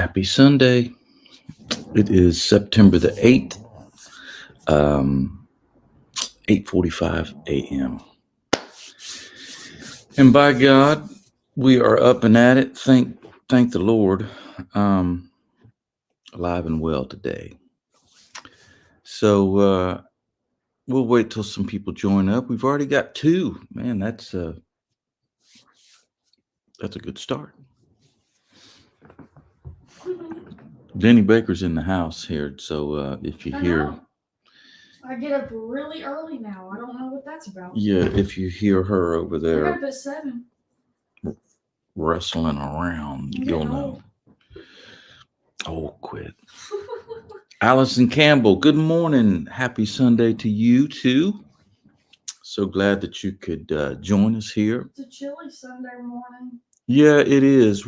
Happy Sunday. It is September the 8th, um, 8:45 a.m. And by God, we are up and at it. Thank the Lord. Um, Alive and well today. So we'll wait till some people join up. We've already got two. Man, that's a good start. Denny Baker's in the house here, so if you hear, I get up really early now. I don't know what that's about. yeah, if you hear her over I got there up at 7. wrestling around, I'm you'll getting know. old. Oh, quit. Allison Campbell, good morning. Happy Sunday to you too. So glad that you could join us here. It's a chilly Sunday morning. Yeah, it is.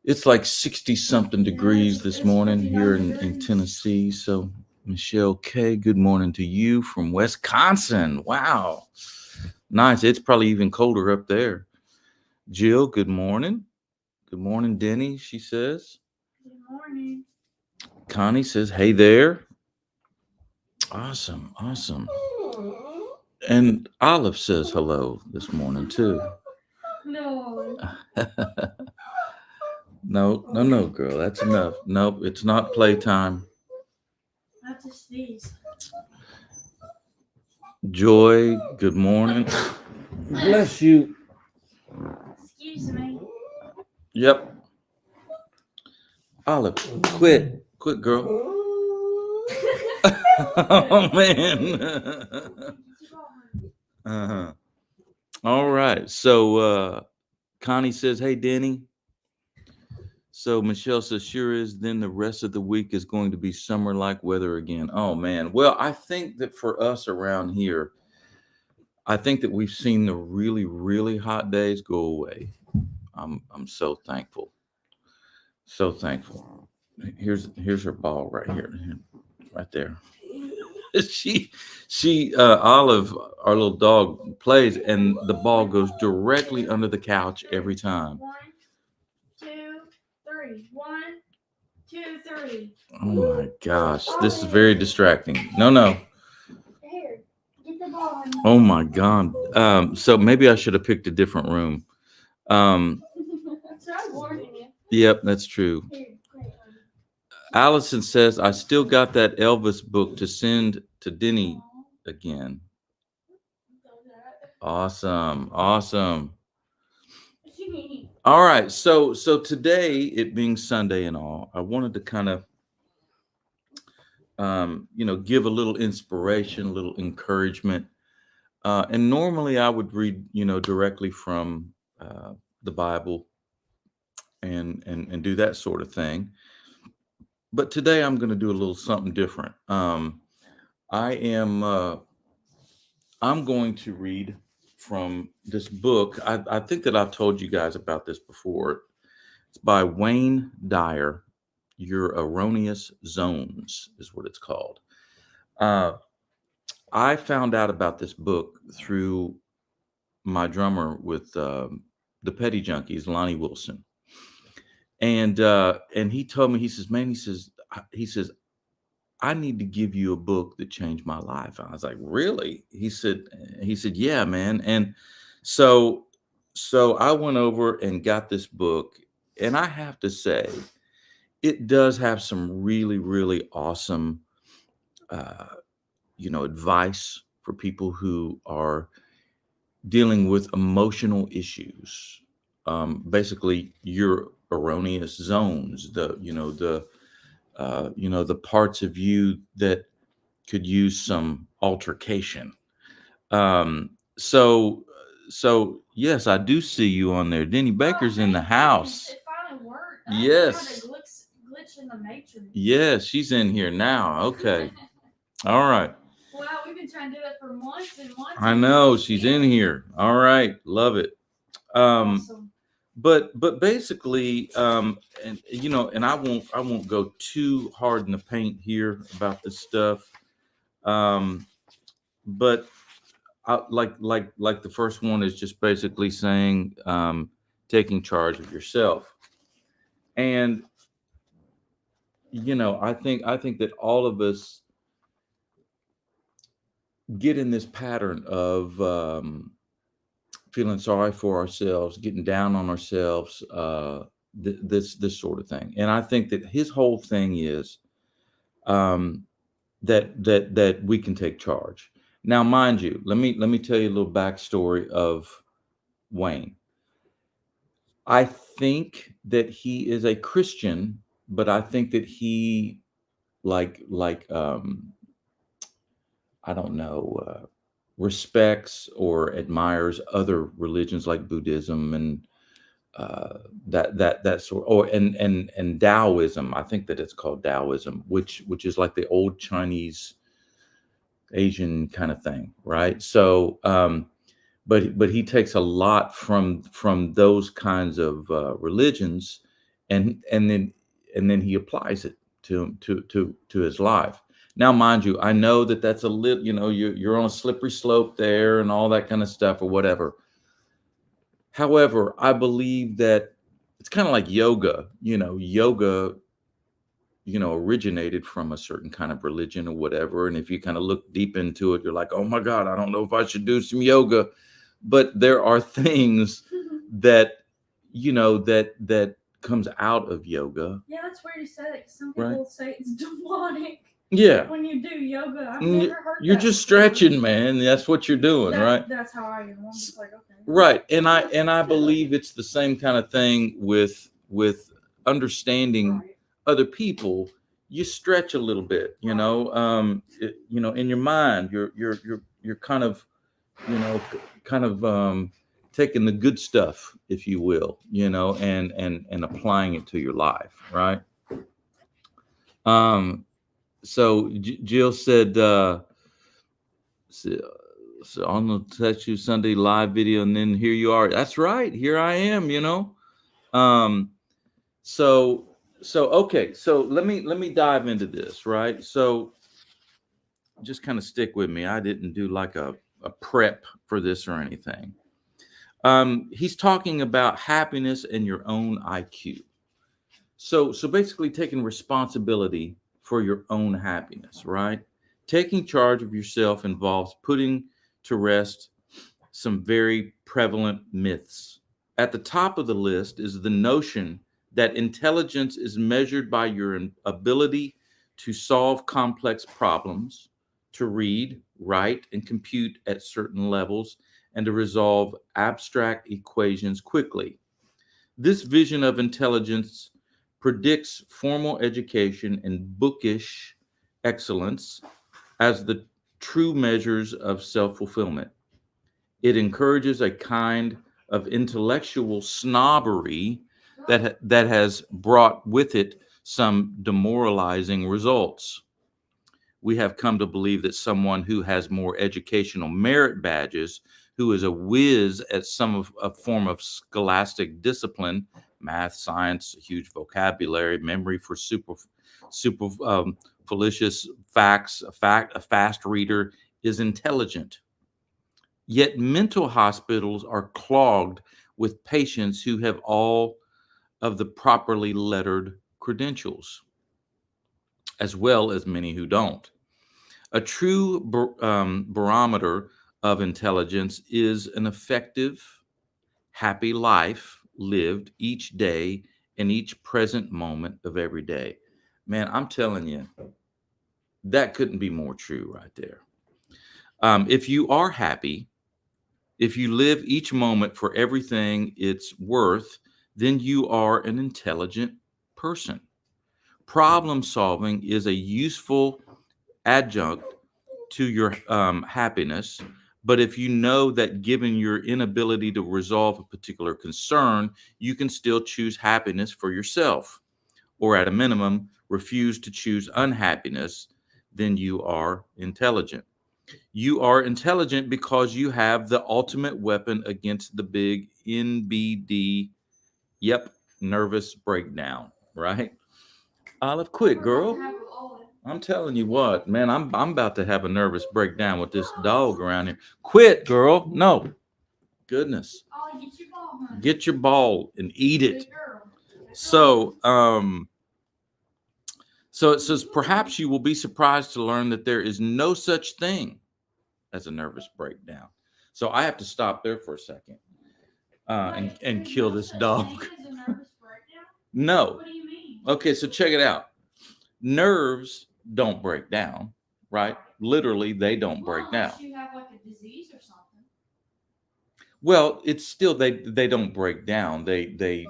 It's like 60 something degrees it's this morning 59 here in degrees. Tennessee. So, Michelle K., good morning to you from Wisconsin. Wow. Nice. It's probably even colder up there. Jill, good morning. Good morning, Denny, she says. Good morning. Connie says, hey there. Awesome. And Olive says hello this morning too. No. No, girl. That's enough. Nope, it's not playtime. I just sneeze. Joy, good morning. Bless you. Excuse me. Yep. Olive, quit, girl. Oh man. Uh-huh. All right. So Connie says, hey Denny. So Michelle says, sure is. Then the rest of the week is going to be summer-like weather again. Oh man. Well, I think that for us around here, I think that we've seen the really, really hot days go away. I'm so thankful. So thankful. Here's her ball right here, right there. she Olive, our little dog, plays, and the ball goes directly under the couch every time. 1, 2, 3. 1, 2, 3. Oh my gosh, this is very distracting. No. Here, get the ball. Oh my God. So maybe I should have picked a different room. So I'm warning you. Yep, that's true. Here, wait, Allison says, I still got that Elvis book to send to Denny again. Awesome. All right. So today, it being Sunday and all, I wanted to kind of give a little inspiration, a little encouragement. And normally I would read, directly from the Bible and do that sort of thing. But today I'm going to do a little something different. I'm going to read from this book. I think that I've told you guys about this before. It's by Wayne Dyer. Your Erroneous Zones is what it's called. I found out about this book through my drummer with the Petty Junkies, Lonnie Wilson. And he told me, he says, man, he says, I need to give you a book that changed my life. I was like, really? He said, yeah, man. And so I went over and got this book, and I have to say, it does have some really, really awesome, advice for people who are dealing with emotional issues. Basically, your erroneous zones, the parts of you that could use some altercation. Um, so yes, I do see you on there. Denny Baker's in the house. It finally worked. Yes. Glitch in the matrix. Yes, she's in here now. Okay. All right. Wow, we've been trying to do that for months and months. I know, she's in here. All right, love it. Awesome. But basically, and I won't go too hard in the paint here about this stuff. But like the first one is just basically saying, taking charge of yourself. And I think that all of us get in this pattern of feeling sorry for ourselves, getting down on ourselves, this sort of thing. And I think that his whole thing is um, that we can take charge. Now, mind you, let me tell you a little backstory of Wayne. I think that he is a Christian, but I think that he like I don't know, respects or admires other religions like Buddhism and that sort, or and Taoism. I think that it's called Taoism, which is like the old Chinese Asian kind of thing, right? So, but he takes a lot from those kinds of religions, and then he applies it to his life. Now, mind you, I know that that's a little, you're on a slippery slope there and all that kind of stuff or whatever. However, I believe that it's kind of like yoga. Yoga, originated from a certain kind of religion or whatever. And if you kind of look deep into it, you're like, oh my God, I don't know if I should do some yoga. But there are things that, that comes out of yoga. Yeah, that's weird you say that. 'Cause some Right. people say it's demonic Yeah. when you do yoga. I've Mm, never heard You're that just before. stretching, man. That's what you're doing, right? That's how I am. I'm just like, okay. Right. And I believe it's the same kind of thing with understanding Right. other people. You stretch a little bit, in your mind, you're kind of, you know, kind of taking the good stuff, if you will, and applying it to your life, right? So Jill said, so, so I'm gonna text you Sunday live video, and then here you are. That's right, here I am. Um, so okay, so let me dive into this, right? So just kind of stick with me. I didn't do like a prep for this or anything. He's talking about happiness and your own IQ. So basically taking responsibility for your own happiness, right? Taking charge of yourself involves putting to rest some very prevalent myths. At the top of the list is the notion that intelligence is measured by your ability to solve complex problems, to read, write, and compute at certain levels, and to resolve abstract equations quickly. This vision of intelligence predicts formal education and bookish excellence as the true measures of self fulfillment. It encourages a kind of intellectual snobbery that has brought with it some demoralizing results. We have come to believe that someone who has more educational merit badges, who is a whiz at some of a form of scholastic discipline, math, science, a huge vocabulary, memory for super fallacious facts, a fast reader, is intelligent. Yet mental hospitals are clogged with patients who have all of the properly lettered credentials, as well as many who don't. A true barometer of intelligence is an effective, happy life lived each day in each present moment of every day. Man, I'm telling you, that couldn't be more true right there. If you are happy, if you live each moment for everything it's worth, then you are an intelligent person. Problem solving is a useful adjunct to your happiness. But if you know that given your inability to resolve a particular concern, you can still choose happiness for yourself, or at a minimum, refuse to choose unhappiness, then you are intelligent. You are intelligent because you have the ultimate weapon against the big NBD, yep, nervous breakdown, right? Olive, quit, girl. I'm telling you what, man, I'm about to have a nervous breakdown with this dog around here. Quit, girl. No. Goodness. Ollie, get your ball, honey. Get your ball and eat it. Good girl. So, so it says, perhaps you will be surprised to learn that there is no such thing as a nervous breakdown. So I have to stop there for a second and kill this dog. No. What do you mean? Okay, so check it out. Nerves don't break down, right? Literally, they don't break down. Unless you have like a disease or something. Well, it's still they don't break down. They they're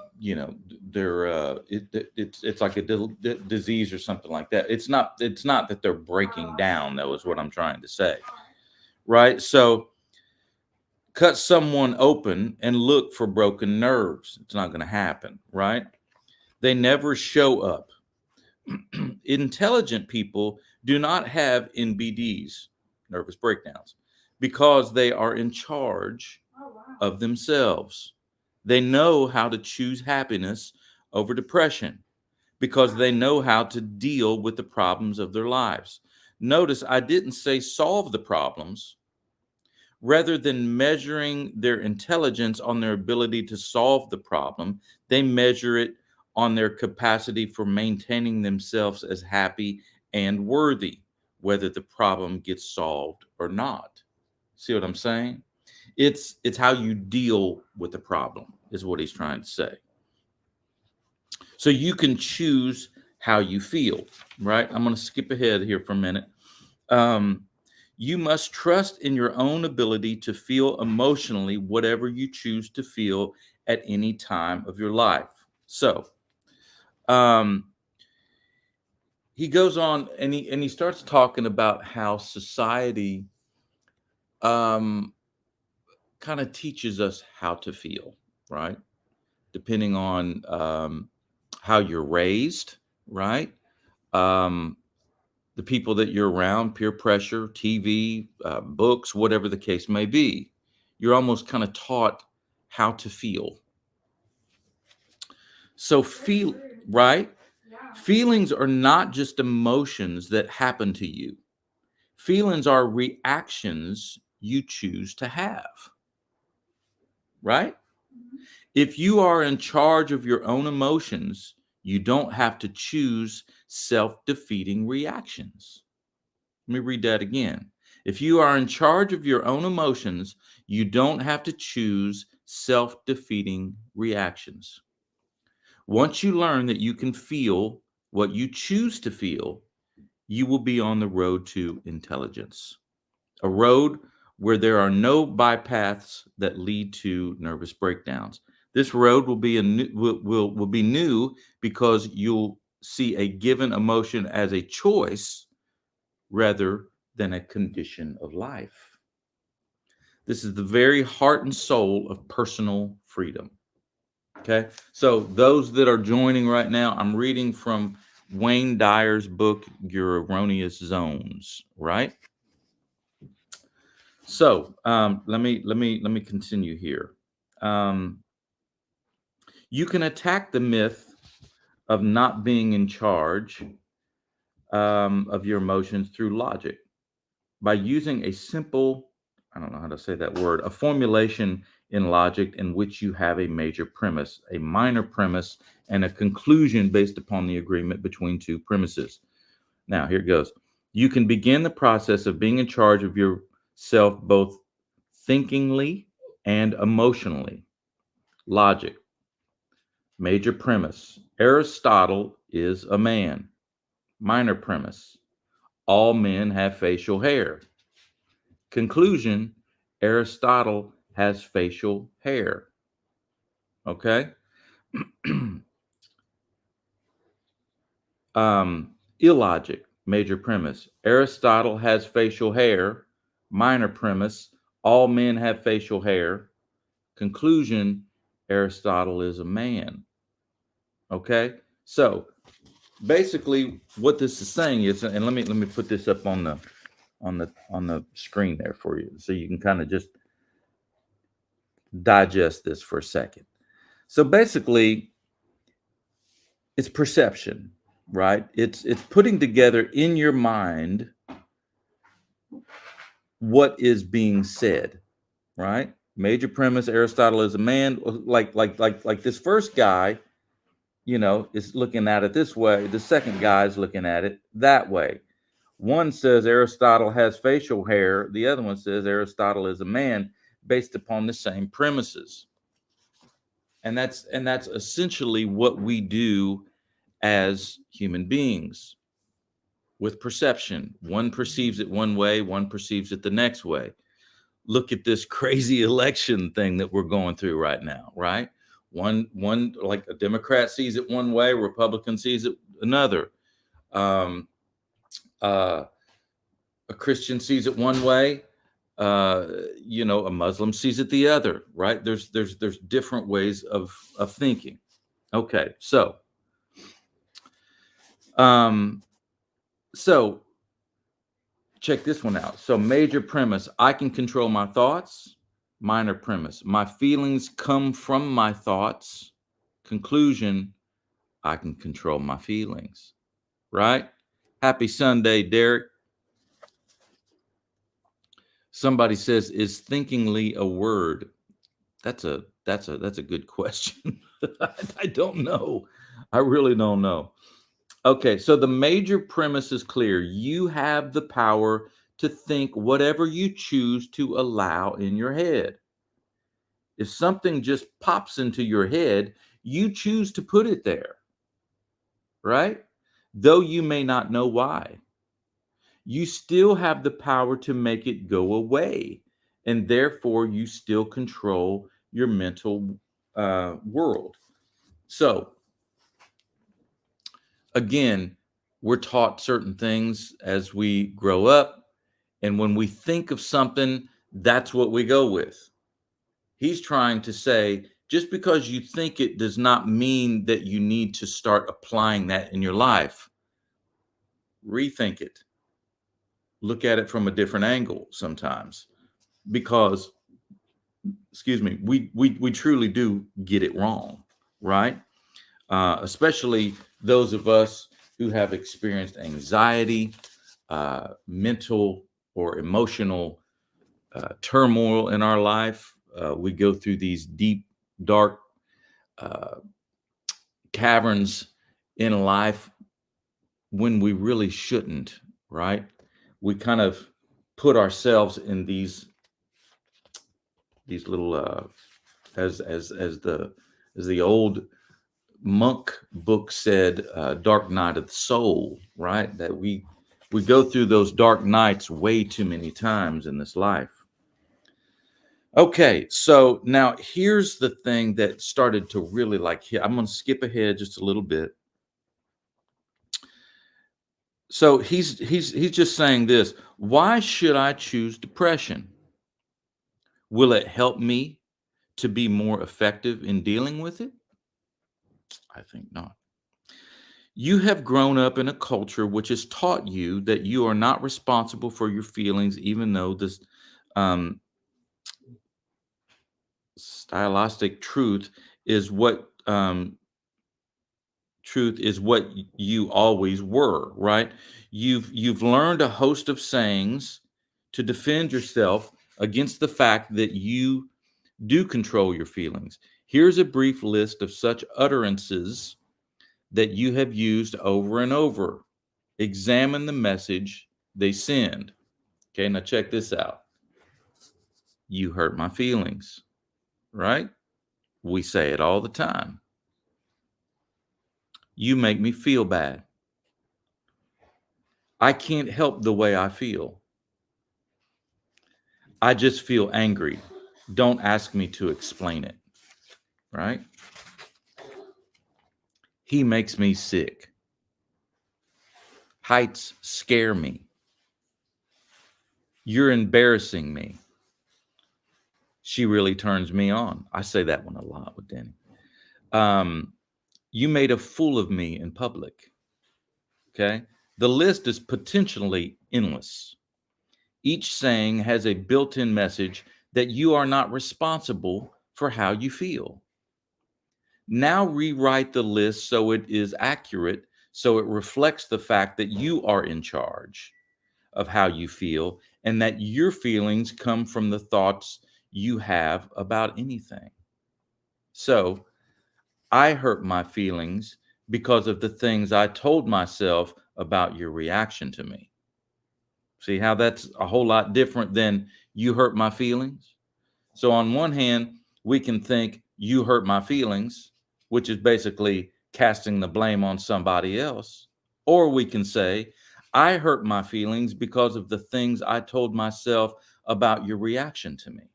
it's like a disease or something like that. It's not that they're breaking down though, is what I'm trying to say, right? So cut someone open and look for broken nerves. It's not going to happen, right? They never show up. Intelligent people do not have NBDs, nervous breakdowns, because they are in charge of themselves. They know how to choose happiness over depression because they know how to deal with the problems of their lives. Notice I didn't say solve the problems. Rather than measuring their intelligence on their ability to solve the problem, they measure it on their capacity for maintaining themselves as happy and worthy, whether the problem gets solved or not. See what I'm saying? It's how you deal with the problem is what he's trying to say. So you can choose how you feel, right? I'm going to skip ahead here for a minute. You must trust in your own ability to feel emotionally whatever you choose to feel at any time of your life. So he goes on and he starts talking about how society kind of teaches us how to feel, right? Depending on how you're raised, right? The people that you're around, peer pressure, TV, books, whatever the case may be, you're almost kind of taught how to feel. So feel, right? Yeah. Feelings are not just emotions that happen to you. Feelings are reactions you choose to have, right? If you are in charge of your own emotions, you don't have to choose self-defeating reactions. Let me read that again. If you are in charge of your own emotions, you don't have to choose self-defeating reactions. Once you learn that you can feel what you choose to feel, you will be on the road to intelligence, a road where there are no bypaths that lead to nervous breakdowns. This road will be will be new because you'll see a given emotion as a choice rather than a condition of life. This is the very heart and soul of personal freedom. Okay, so those that are joining right now, I'm reading from Wayne Dyer's book, Your Erroneous Zones, right? So let me continue here. You can attack the myth of not being in charge of your emotions through logic by using a simple, I don't know how to say that word, a formulation in logic in which you have a major premise, a minor premise, and a conclusion based upon the agreement between two premises. Now, here it goes. You can begin the process of being in charge of yourself both thinkingly and emotionally. Logic. Major premise. Aristotle is a man. Minor premise. All men have facial hair. Conclusion. Aristotle has facial hair. Okay? Illogic. Major premise. Aristotle has facial hair. Minor premise. All men have facial hair. Conclusion. Aristotle is a man. Okay? So basically what this is saying is, and let me put this up on the screen there for you so you can kind of just digest this for a second. So basically it's perception, right? It's putting together in your mind what is being said, right? Major premise, Aristotle is a man. Like this first guy, is looking at it this way. The second guy is looking at it that way. One says Aristotle has facial hair. The other one says Aristotle is a man, based upon the same premises. And that's essentially what we do as human beings with perception. One perceives it one way, one perceives it the next way. Look at this crazy election thing that we're going through right now, right? One like a Democrat sees it one way, Republican sees it another. A Christian sees it one way, a Muslim sees it the other, right? There's different ways of thinking. Okay, so so check this one out. So major premise, I can control my thoughts. Minor premise, my feelings come from my thoughts. Conclusion, I can control my feelings, right? Happy Sunday, Derek. Somebody says, is thinkingly a word? That's a good question. I don't know. I really don't know. Okay, so the major premise is clear. You have the power to think whatever you choose to allow in your head. If something just pops into your head, you choose to put it there, right? Though you may not know why. You still have the power to make it go away, and therefore you still control your mental world. So, again, we're taught certain things as we grow up, and when we think of something, that's what we go with. He's trying to say, just because you think it does not mean that you need to start applying that in your life. Rethink it. Look at it from a different angle sometimes, because, excuse me, we truly do get it wrong, right? Especially those of us who have experienced anxiety, mental or emotional turmoil in our life. We go through these deep, dark caverns in life when we really shouldn't, right? We kind of put ourselves in these little as the old monk book said, dark night of the soul, right? That we go through those dark nights way too many times in this life. Okay, so now here's the thing that started to really hit. I'm going to skip ahead just a little bit. So he's just saying this. Why should I choose depression? Will it help me to be more effective in dealing with it? I think not. You have grown up in a culture which has taught you that you are not responsible for your feelings, even though this stylistic truth is what you always were, right? You've learned a host of sayings to defend yourself against the fact that you do control your feelings. Here's a brief list of such utterances that you have used over and over. Examine the message they send. Okay, now check this out. You hurt my feelings, right? We say it all the time. You make me feel bad. I can't help the way I feel. I just feel angry. Don't ask me to explain it, right? He makes me sick. Heights scare me. You're embarrassing me. She really turns me on. I say that one a lot with Danny. You made a fool of me in public. Okay. The list is potentially endless. Each saying has a built-in message that you are not responsible for how you feel. Now rewrite the list so it is accurate, so it reflects the fact that you are in charge of how you feel and that your feelings come from the thoughts you have about anything. So I hurt my feelings because of the things I told myself about your reaction to me. See how that's a whole lot different than you hurt my feelings? So, on one hand, we can think you hurt my feelings, which is basically casting the blame on somebody else. Or we can say, I hurt my feelings because of the things I told myself about your reaction to me.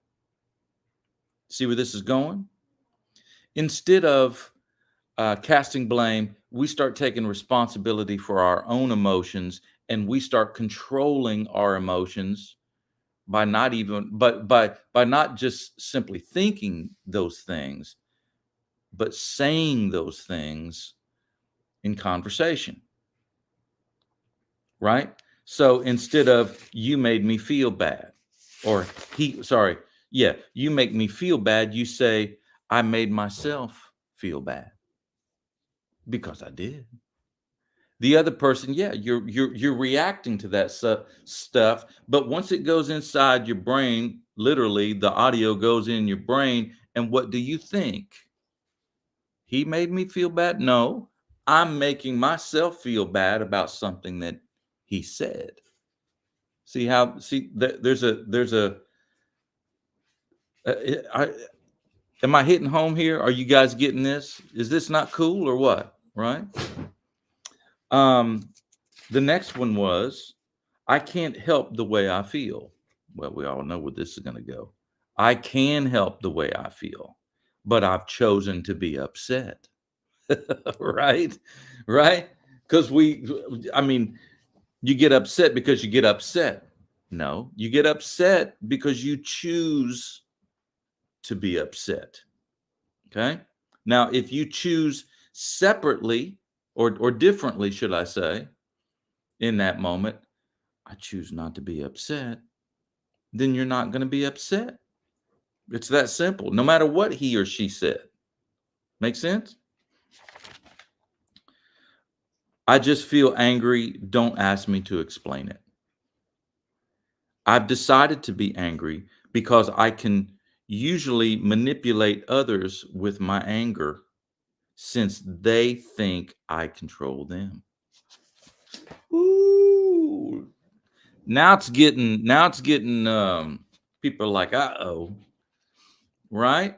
See where this is going? Instead of casting blame, we start taking responsibility for our own emotions, and we start controlling our emotions by not even by not just simply thinking those things, but saying those things in conversation, right? So instead of you made me feel bad, or you make me feel bad, you say I made myself feel bad because I did. The other person, yeah, you're reacting to that stuff, but once it goes inside your brain, literally the audio goes in your brain, and what do you think? He made me feel bad? No, I'm making myself feel bad about something that he said. There's a I, am I hitting home here? Are you guys getting this? Is this not cool or what? Right? Um, the next one was, I can't help the way I feel. Well, we all know where this is going to go. I can help the way I feel, but I've chosen to be upset. Right? Right? Because I mean, you get upset because you get upset. No, you get upset because you choose to be upset. Okay. Now, if you choose separately or differently, should I say, in that moment, I choose not to be upset, then you're not going to be upset. It's that simple, no matter what he or she said. Make sense? I just feel angry. Don't ask me to explain it. I've decided to be angry because I can usually manipulate others with my anger since they think I control them. Ooh. Now it's getting people are like, uh-oh, right?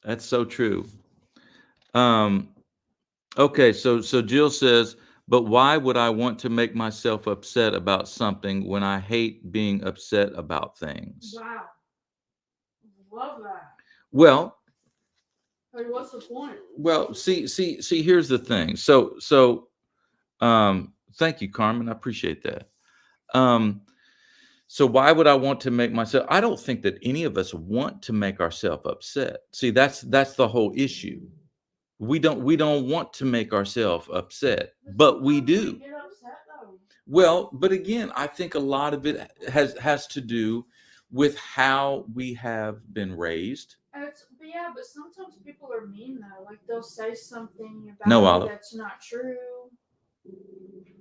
That's so true. Um, okay, so Jill says, but why would I want to make myself upset about something when I hate being upset about things? Wow. Love that. Well, Like, what's the point? well, see, here's the thing. So, thank you, Carmen. I appreciate that. Um, so why would I want to make myself? I don't think that any of us want to make ourselves upset. See, that's the whole issue. We don't want to make ourselves upset, but we Sometimes do. get upset though. Well, but again, I think a lot of it has to do with how we have been raised. But yeah, but sometimes people are mean though. Like they'll say something No, about you Olive. that's not true,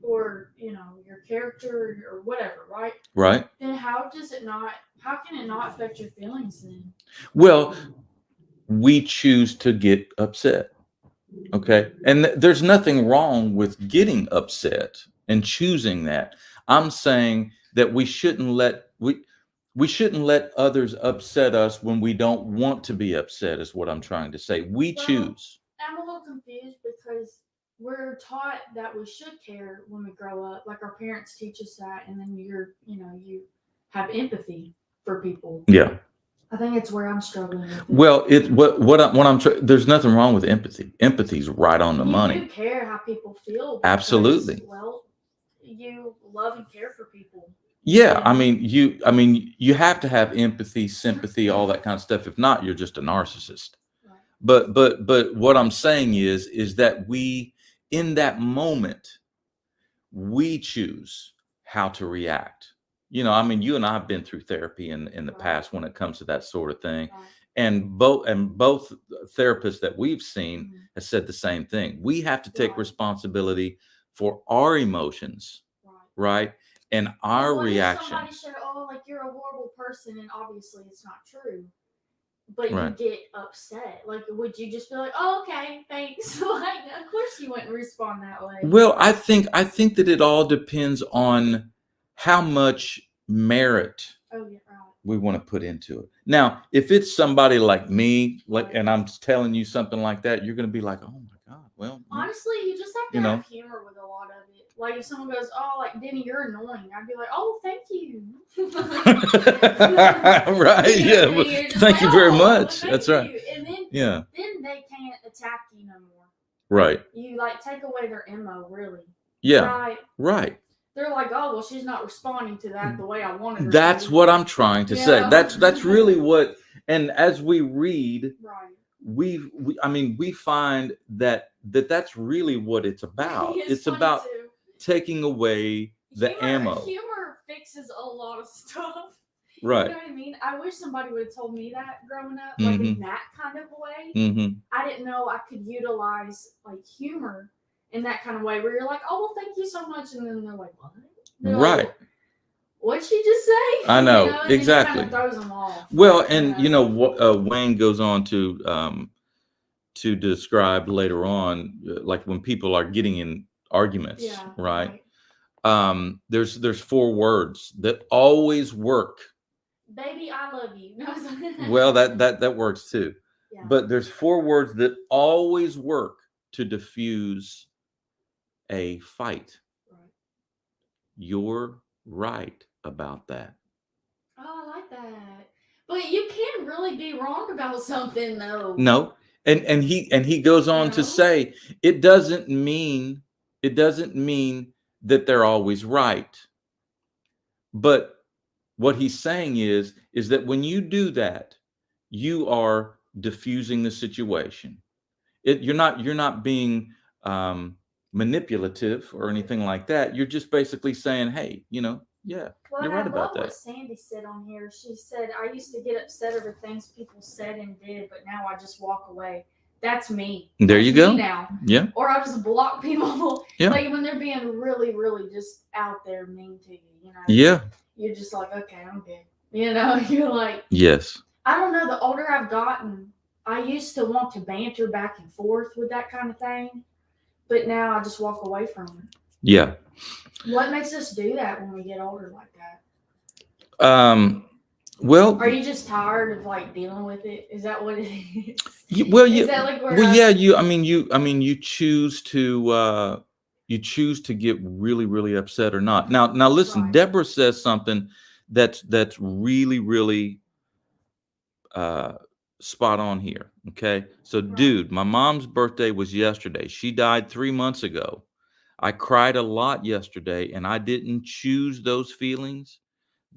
or your character or whatever, right? Right. Then how does it not? How can it not affect your feelings then? Well, we choose to get upset. Okay. And there's nothing wrong with getting upset and choosing that. I'm saying that we shouldn't let others upset us when we don't want to be upset is what I'm trying to say. We Well, choose. I'm a little confused because we're taught that we should care when we grow up. Like our parents teach us that, and then you have empathy for people. Yeah. I think it's where I'm struggling with it. Well, there's nothing wrong with empathy. Empathy's right on the You money. do care how people feel. Absolutely. Well, you love and care for people. Yeah, I mean, you have to have empathy, sympathy, all that kind of stuff. If not, you're just a narcissist. Right. But what I'm saying is that we, in that moment, we choose how to react. I mean, you and I have been through therapy in the Right. past when it comes to that sort of thing. Right. And both therapists that we've seen Mhm. have said the same thing. We have to take Right. responsibility for our emotions, right? And our What if somebody reactions. said, "Oh, like you're a horrible person," and obviously it's not true. but you Right. get upset. Like, would you just be like, "Oh, okay, thanks"? Like, of course you wouldn't respond that way. Well, I think that it all depends on how much merit Oh yeah, right. we want to put into it. Now, if it's somebody like me, like, Right. and I'm telling you something like that, you're going to be like, "Oh my God!" Well, Honestly, you just have you to know, have humor with a lot of it. Like if someone goes, "Oh, like Denny, you're annoying," I'd be like, "Oh, thank you." right? You know Yeah. what I Well, mean? You're just thank like, you very "Oh, much. thank That's right. you," and Yeah. then they can't attack you no more. Right. You like take away their ammo, really. Yeah. Right. Right. They're like, "Oh, well, she's not responding to that the way I wanted her That's to." what I'm trying to say. Yeah. That's really what. And as we read, Right. we find that's really what it's about. It's funny about too. taking away the ammo. Humor fixes a lot of stuff. Right. You know what I mean? I wish somebody would have told me that growing up, like in that kind of way. Mm-hmm. I didn't know I could utilize like humor in that kind of way where you're like, "Oh, well, thank you so much," and then they're like, "What?" They're Right. Like, what'd she just say? I know, and exactly. It kind of throws them off. Well, and Wayne goes on to describe later on, like when people are getting in arguments, Yeah, right? There's 4 words that always work. Baby, I love you. No, Well, that works too. yeah. But there's 4 words that always work to diffuse a fight. Right. You're right about that. Oh, I like that. But you can't really be wrong about something, though. No. And he goes on to say it doesn't mean that they're always right. But what he's saying is that when you do that, you are diffusing the situation. You're not being manipulative or anything like that. You're just basically saying, hey, yeah, Well, you're right about that. What Sandy said on here. She said, "I used to get upset over things people said and did, but now I just walk away." That's me. There That's you go. Me now. Yeah. Or I'll just block people. Yeah. Like when they're being really, really just out there mean to you. You know. Yeah. You're just like, okay, I'm good. You know. You're like. Yes. I don't know. The older I've gotten, I used to want to banter back and forth with that kind of thing, but now I just walk away from it. Yeah. What makes us do that when we get older like that? Well, are you just tired of like dealing with it? Is that what it is? Is that like where you choose to get really, really upset or not. Now listen, right. Deborah says something that's really, really spot on here. Okay. So right. Dude, my mom's birthday was yesterday. She died 3 months ago. I cried a lot yesterday and I didn't choose those feelings.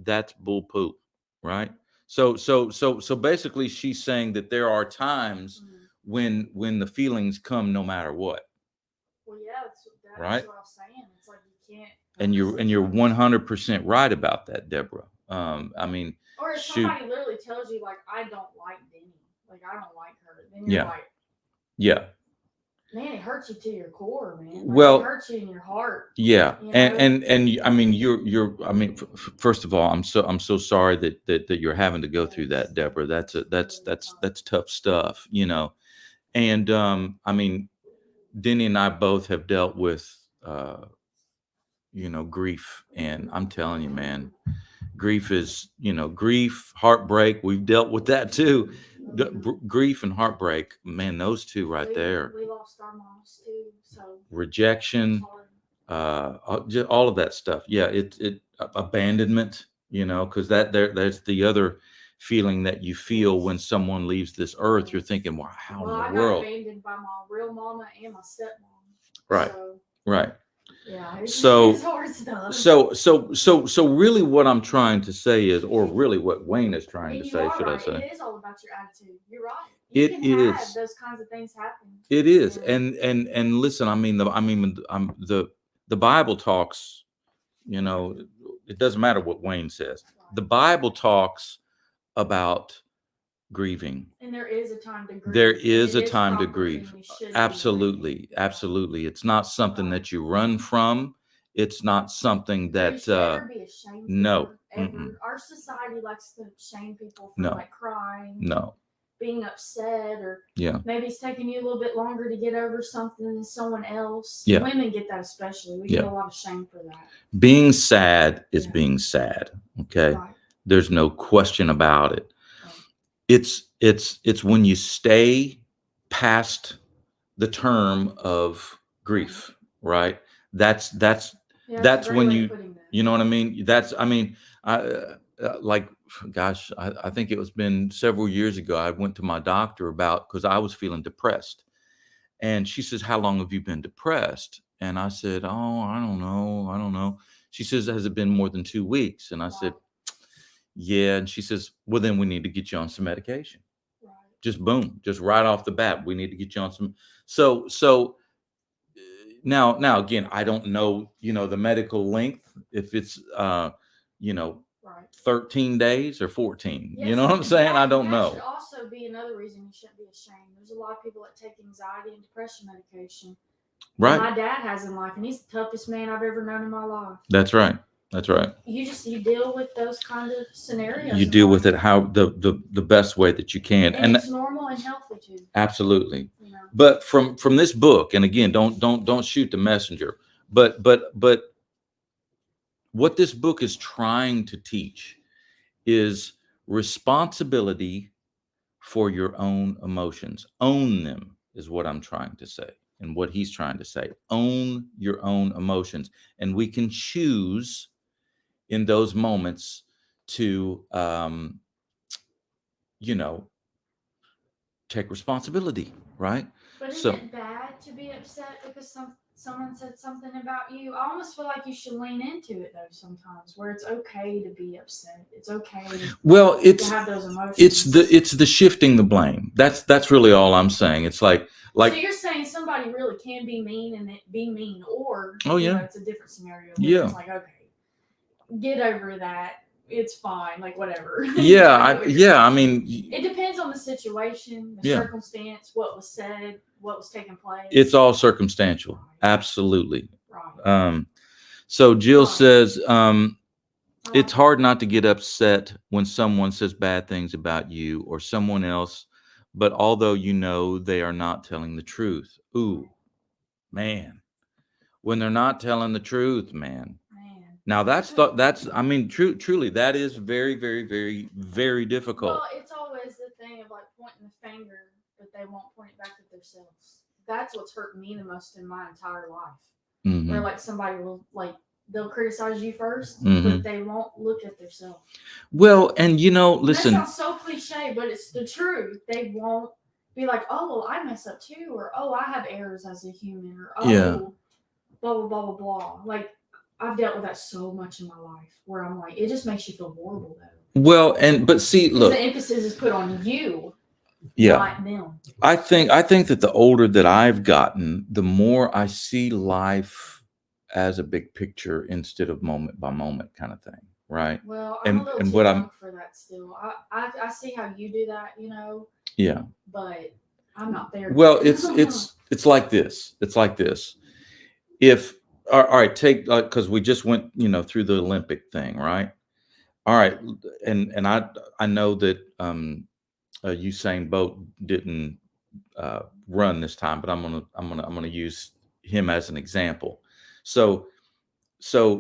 That's bull poop, right? So basically she's saying that there are times when the feelings come no matter what. Well, yeah, that's right? What I'm saying. It's like you can't. And you're 100% right about that, Deborah. Or if somebody literally tells you like, "I don't like Denny, like I don't like her," then you're like, yeah. Man, it hurts you to your core, man. Well, it hurts you in your heart. Yeah, you know? and I mean, you're. I mean, first of all, I'm so sorry that you're having to go through that, Deborah. That's tough stuff, And I mean, Denny and I both have dealt with, grief, and I'm telling you, man, grief is, grief, heartbreak. We've dealt with that too. Grief and heartbreak, man, those two right there. We lost our moms too, so rejection, just all of that stuff. Yeah, it abandonment, because there's the other feeling that you feel when someone leaves this earth. You're thinking, wow, how in the world? I got abandoned by my real mama and my stepmom. Right. So, right. Yeah. It's hard stuff. So really what I'm trying to say is, or really what Wayne is trying to say, should I say? It is all about your attitude. You're right. It is. Have those kinds of things happen. It is. And listen, the Bible talks, it doesn't matter what Wayne says. The Bible talks about grieving. And there is a time to grieve. There is a time to grieve. Absolutely. Absolutely. It's not something that you run from. It's not something that you should never be ashamed. No. Our society likes to shame people for like crying. No. being upset, or Yeah. maybe it's taking you a little bit longer to get over something than someone else. Yeah. Women get that especially. We Yeah. get a lot of shame for that. Being sad is Yeah. being sad. Okay. Right. There's no question about it. Right. It's when you stay past the term of grief, right? That's Yeah, that's a great when way of you putting that. you know what I mean? That's I mean, like gosh, I think it was been several years ago. I went to my doctor about because I was feeling depressed, and she says, "How long have you been depressed?" And I said, "Oh, I don't know." She says, "Has it been more than 2 weeks?" And I said, Right. "Yeah." And she says, "Well, then we need to get you on some medication." Right. Just boom, just right off the bat, we need to get you on some. So now again, I don't know, the medical length, if it's Right. 13 days or 14. You Yes, know what I'm saying? I don't that should know. also be another reason you shouldn't be ashamed. There's a lot of people that take anxiety and depression medication. Right. My dad has in life, and he's the toughest man I've ever known in my life. That's right. That's right. You deal with those kind of scenarios. You deal with it how the best way that you can. and it's normal and healthy too. Absolutely. You know. But from this book, and again, don't shoot the messenger, but what this book is trying to teach is responsibility for your own emotions. Own them is what I'm trying to say, and what he's trying to say. Own your own emotions, and we can choose in those moments to take responsibility, right? But So isn't it bad to be upset because someone said something about you? I almost feel like you should lean into it though sometimes, where it's okay to be upset. It's okay well, to it's have those emotions. it's the shifting the blame. That's really all I'm saying. It's like So you're saying somebody really can be mean and it be mean, or Oh, yeah. it's a different scenario. Yeah. It's like, okay, get over that. It's fine, like whatever. yeah, I mean, It depends on the situation, the Yeah. circumstance, what was said, what was taking place. it's all circumstantial. Absolutely. Right. So Jill Right. says, I it's like hard not to get upset when someone says bad things about you or someone else, but although they are not telling the truth. Ooh, man. When they're not telling the truth, man. Man. Now I mean, truly, that is very, very, very, very difficult. Well, it's always the thing of like pointing the finger, but they won't point it back at themselves. That's what's hurt me the most in my entire life. Mhm. Where like somebody will they'll criticize you 1st, Mhm. but they won't look at themselves. Well, and listen. That sounds so cliche, but it's the truth. They won't be like, oh, well, I mess up too, or oh, I have errors as a human, or oh, Yeah. blah blah blah blah blah. Like I've dealt with that so much in my life, where I'm like, it just makes you feel horrible though. Well, but see, Because look. the emphasis is put on you, Yeah. not them. I think that the older that I've gotten, the more I see life as a big picture instead of moment by moment kind of thing, right? Well, I'm a little too young for that still. I see how you do that, Yeah. but I'm not there. Well, it's like this. It's like this. If all right, take because we just went through the Olympic thing, right? All right, and I know that Usain Bolt didn't run this time, but I'm gonna use him as an example. So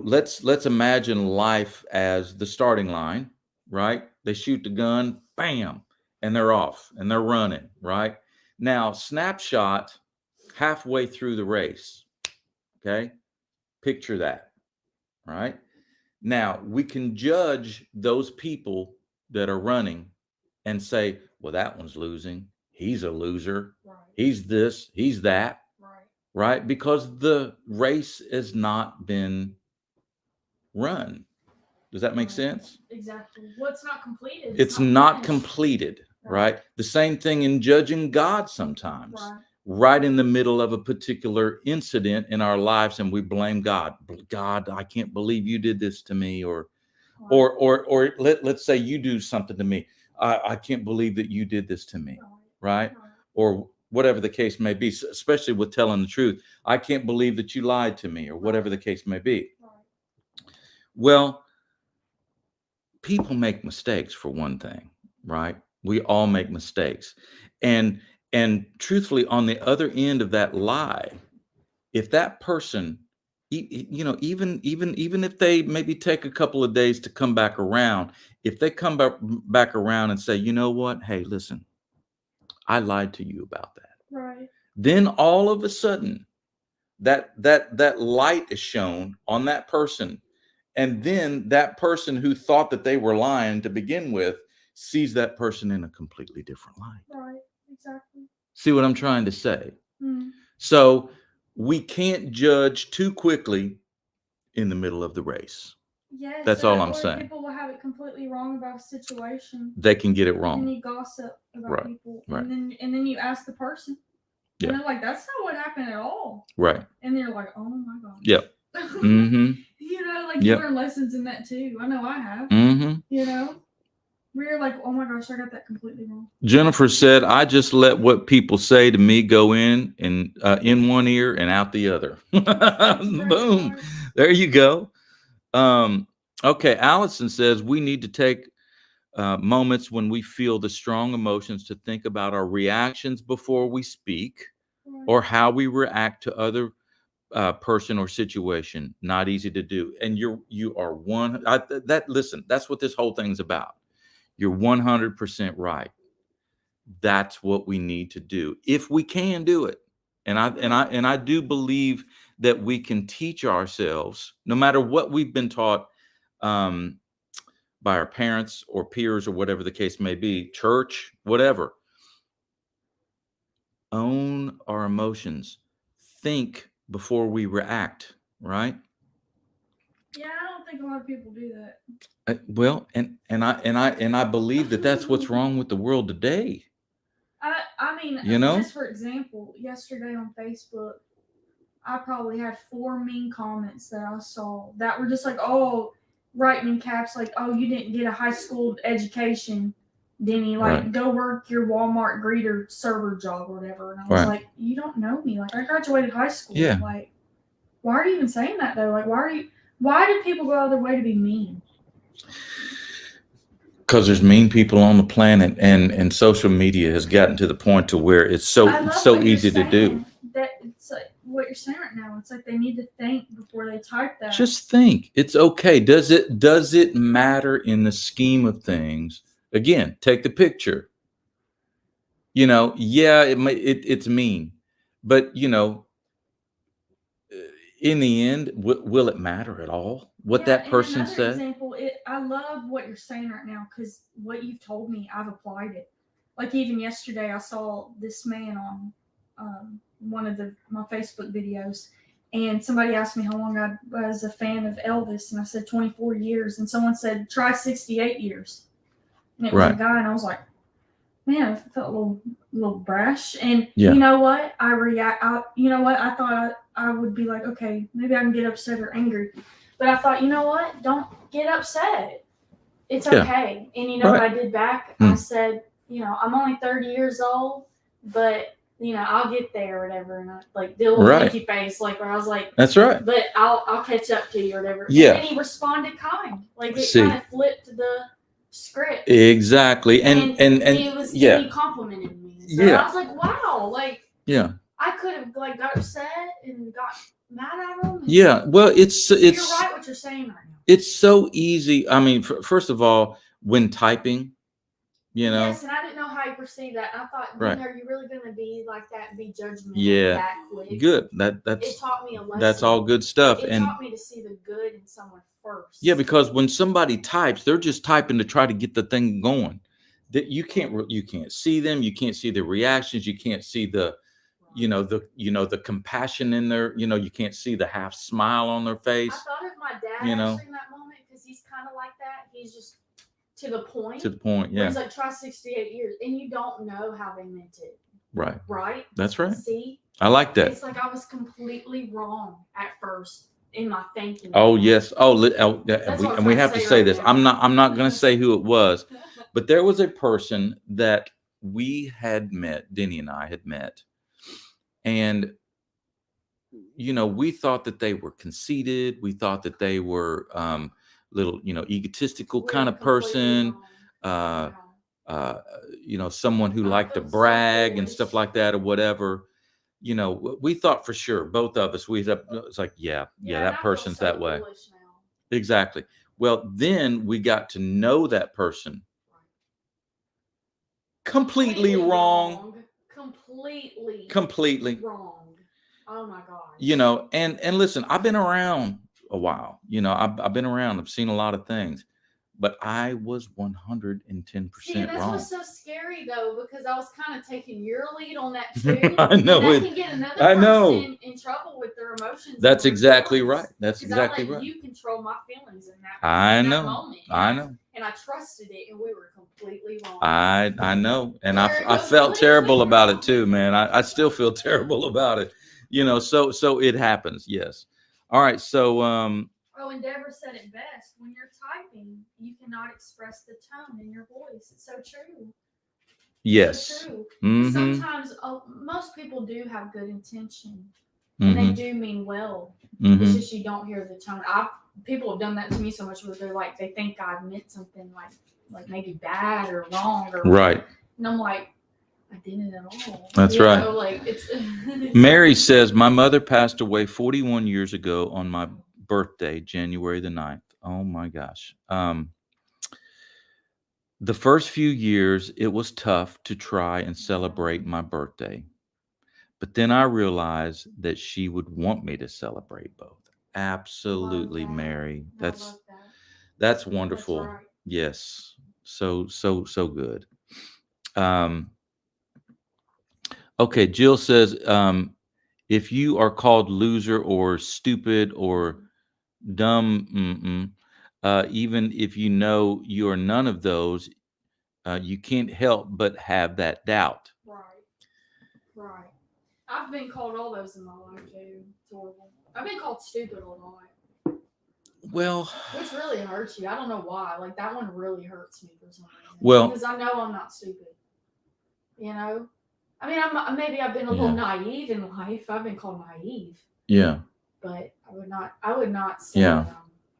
let's imagine life as the starting line, right? They shoot the gun, bam, and they're off and they're running, right? Now, snapshot halfway through the race. Okay? Picture that, right? Now, we can judge those people that are running and say, well, that one's losing. He's a loser. Right. He's this, he's that. Right? Because the race has not been run. Does that make sense? Exactly. What's not completed? It's not finished. completed, right? The same thing in judging God sometimes. Right. In the middle of a particular incident in our lives, and we blame God. God, I can't believe you did this to me, or let's say you do something to me. I can't believe that you did this to me, right? Or whatever the case may be, especially with telling the truth. I can't believe that you lied to me, or whatever the case may be. Well, people make mistakes, for one thing, right? We all make mistakes. And truthfully, on the other end of that lie, if that person, even if they maybe take a couple of days to come back around, if they come back around and say, you know what, hey, listen, I lied to you about that. Right. Then all of a sudden, that light is shown on that person, and then that person who thought that they were lying to begin with sees that person in a completely different light. Right. Exactly. See what I'm trying to say? Mm. So we can't judge too quickly in the middle of the race. Yes. That's all I'm or saying. People will have it completely wrong about a situation. They can get it And wrong. you gossip about Right, people, right. and then you ask the person, Yeah. and they're like, "That's not what happened at all." Right. And they're like, "Oh my god." Yep. Mm-hmm. You know, like Yep. you learn lessons in that too. I know I have. Mm-hmm. You know, we're like, "Oh my gosh, I got that completely wrong." Jennifer said, "I just let what people say to me go in one ear and out the other." Boom. Right. There you go. Okay. Allison says we need to take moments when we feel the strong emotions to think about our reactions before we speak, or how we react to other person or situation. Not easy to do. And you are listen, that's what this whole thing's about. You're 100% right. That's what we need to do if we can do it. And I do believe that we can teach ourselves, no matter what we've been taught by our parents or peers or whatever the case may be, church, whatever. Own our emotions. Think before we react, right? Yeah, I don't think a lot of people do that. Well, and I believe that that's what's wrong with the world today. I mean, You know? just for example, yesterday on Facebook, I probably had 4 mean comments that I saw that were just like, "Oh," writing in caps like, "Oh, you didn't get a high school education, Denny. Like, Right. go work your Walmart greeter server job or whatever." And I was Right. like, "You don't know me. Like, I graduated high school. Yeah. Like, why are you even saying that though? Like, why do people go out of their way to be mean?" Because there's mean people on the planet, and social media has gotten to the point to where it's so easy to do. That it's like what you're saying right now. It's like they need to think before they type that. Just think. It's okay. Does it matter in the scheme of things? Again, take the picture. Yeah, it's mean, but in the end, will it matter at all what that person said? Example, I love what you're saying right now because what you've told me, I've applied it. Like even yesterday, I saw this man on one of my Facebook videos, and somebody asked me how long I was a fan of Elvis, and I said 24 years, and someone said try 68 years, and it was a guy, and I was like, man, I felt a little brash, and you know what? I thought I would be like, okay, maybe I can get upset or angry, but I thought, you know what? Don't get upset. It's okay. And you know what I did back? I said, I'm only 30 years old, but I'll get there or whatever. And I like did a little winky face, like where I was like, that's right. But I'll catch up to you or whatever. Yeah. And then he responded kind. Like it kind of flipped the script. Exactly. And it was he complimented me. So I was like, wow, like I could have like got upset and got mad at him. Yeah. Well, it's you're right what you're saying right now. It's so easy. I mean, first of all, when typing, Yes, and I didn't know how you perceive that. I thought, are you really going to be like that and be judgmental that quick? Good. It taught me a lesson. That's all good stuff. It taught me to see the good in someone first. Yeah, because when somebody types, they're just typing to try to get the thing going. That you can't see them. You can't see their reactions. You can't see the the compassion in their, you can't see the half smile on their face. I thought of my dad actually in that moment because he's kind of like that. He's just to the point. Yeah. He's like, try 68 years, and you don't know how they meant it. Right. Right. That's right. See, I like that. It's like I was completely wrong at first in my thinking. Oh yes. And we have to say this. I'm not going to say who it was, but there was a person that we had met. Denny and I had met. And, we thought that they were conceited. We thought that they were little, egotistical kind of person. someone who I liked to feel so brag and foolish. stuff like that or whatever, we thought for sure, both of us, it's like, yeah, and that I feel person's so that way. foolish now. Exactly. Well, then we got to know that person. Completely wrong. Completely wrong. Oh my gosh. And listen, I've been around a while. I've been around. I've seen a lot of things, but I was 110% See, and that's wrong. what's so scary though, because I was kind of taking your lead on that too. I know and it. that can get another I know. person in trouble with their emotions. That's and exactly feelings. right. That's 'Cause exactly I let right. you control my feelings in that. I in know. That moment. I know. And I trusted it, and we were completely wrong. I know, and I felt terrible about it too, man. I still feel terrible about it. So it happens. Yes. All right. So Oh, and Deborah said it best. When you're typing, you cannot express the tone in your voice. It's so true. Yes. So true. Mhm. Sometimes most people do have good intention, and they do mean well. It's Mhm. just you don't hear the tone. People have done that to me so much where they're like, they think I meant something like maybe bad or wrong or Right. And I'm like, I didn't at all. That's right. Like it's Mary says, my mother passed away 41 years ago on my birthday, January the 9th. Oh my gosh. The first few years, it was tough to try and celebrate my birthday. But then I realized that she would want me to celebrate both. Absolutely, Mary. That's wonderful. That's right. Yes. So good. Okay, Jill says, if you are called loser or stupid or dumb, even if you know you are none of those, you can't help but have that doubt. Right. I've been called all those in my life too. It's horrible. I've been called stupid a lot. Well, which really hurts you. I don't know why. Like that one really hurts me for some reason. Well, because I know I'm not stupid. I mean, maybe I've been a little naive in life. I've been called naive. Yeah. But I would not say that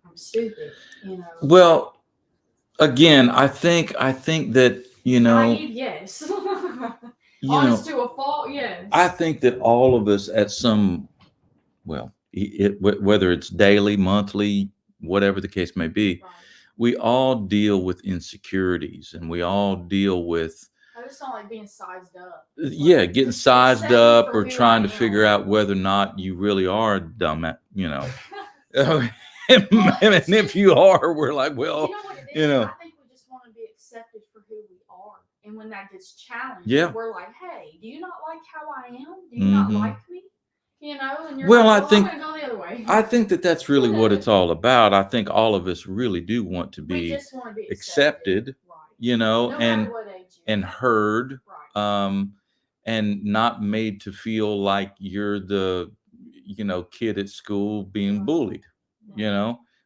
I'm stupid. Well, again, I think that naive, yes. Honest to a fault, yes. I think that all of us at some, whether it's daily, monthly, whatever the case may be, we all deal with insecurities, and we all deal with. I just don't like being sized up. Getting sized up or trying to figure out whether or not you really are a dumb, and if you are, we're like, well, you know what it is? I think we just want to be accepted for who we are. And when that gets challenged, we're like, hey, do you not like how I am? Do you not like me? And you're I think I'm gonna go the other way. I think that's really what it's all about. I think all of us really do want to be, accepted, no and what age and heard, and not made to feel like you're the kid at school being bullied.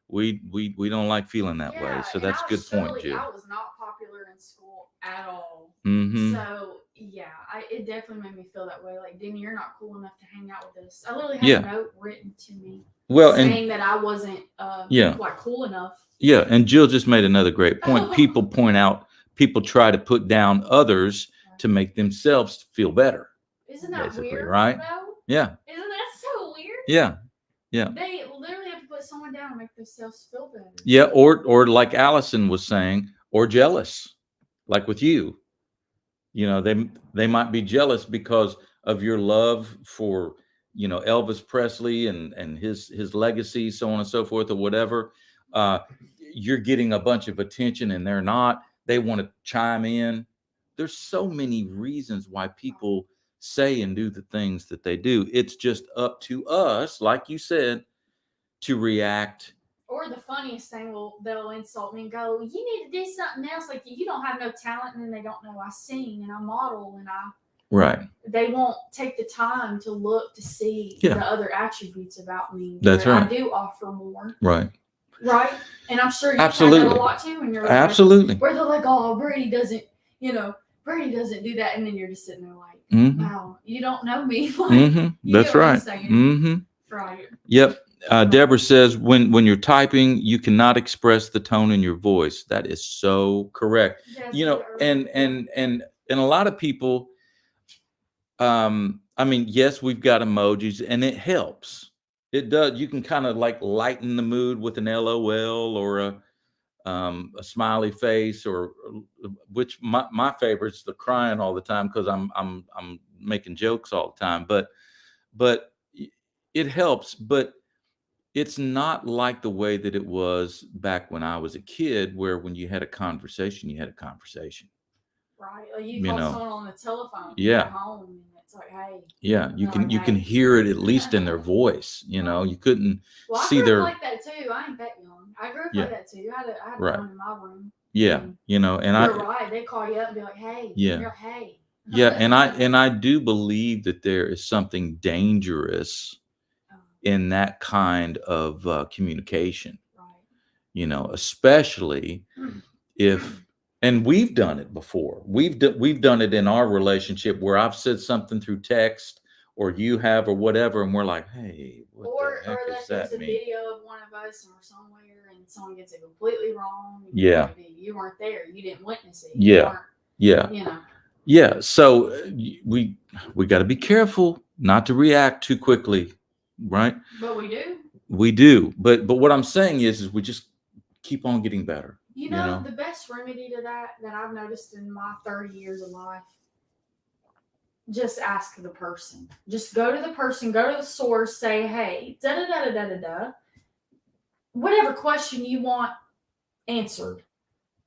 We don't like feeling that way. So that's a good point, Jill. I was not popular in school at all. Mm-hmm. So it definitely made me feel that way. Like, Denny, you're not cool enough to hang out with us. I literally had a note written to me saying that I wasn't like cool enough. Yeah, and Jill just made another great point. People try to put down others to make themselves feel better. Isn't that weird? Right? Though? Yeah. Isn't that so weird? Yeah. They literally have to put someone down and make themselves feel better. Yeah, or like Allison was saying, or jealous, like with you. They might be jealous because of your love for Elvis Presley and his legacy, so on and so forth, or whatever. You're getting a bunch of attention and they're not. They want to chime in. There's so many reasons why people say and do the things that they do. It's just up to us, like you said, to react. Or the funniest thing, they'll insult me and go, you need to do something else. Like, you don't have no talent. And then they don't know I sing and I model and they won't take the time to look to see the other attributes about me. That's right. I do offer more. Right. And I'm sure you Absolutely. find that a lot too when you're Absolutely. Where they're like, oh, Brady doesn't do that. And then you're just sitting there like, wow, you don't know me. Like, That's right. Right. Yep. Deborah says, when you're typing, you cannot express the tone in your voice. That is so correct. You know, and a lot of people, I mean, yes, we've got emojis and it helps. It does. You can kind of like lighten the mood with an LOL or a smiley face, or which my favorite's the crying all the time, because I'm making jokes all the time. But it helps. But it's not like the way that it was back when I was a kid, where when you had a conversation, you had a conversation. Right. Like you You call know. someone on the telephone. Yeah. At home, and it's like, hey. Yeah, you They're can like, you can hey. hear it at least in their voice. You know, you couldn't Well, I see grew their. up like that too. I ain't that young. I grew up Yeah. like that too. I had Right. one in my room. Yeah, And you know, and you're right. They call you up and be like, hey. Yeah. And you're like, hey. Yeah, and I do believe that there is something dangerous in that kind of communication. Right. You know, especially if, and we've done it before. We've done it in our relationship, where I've said something through text, or you have, or whatever, and we're like, hey, what the heck Or does that there's that a mean? video of one of us and we're somewhere and someone gets it completely wrong. And Yeah. You weren't there. You didn't witness it. Yeah. Yeah. You know. Yeah. So we got to be careful not to react too quickly, right? But we do. We do. But what I'm saying is we just keep on getting better. You know, the best remedy to that I've noticed in my 30 years of life, just ask the person. Just go to the person, go to the source, say, hey, da da da da da da. Whatever question you want answered.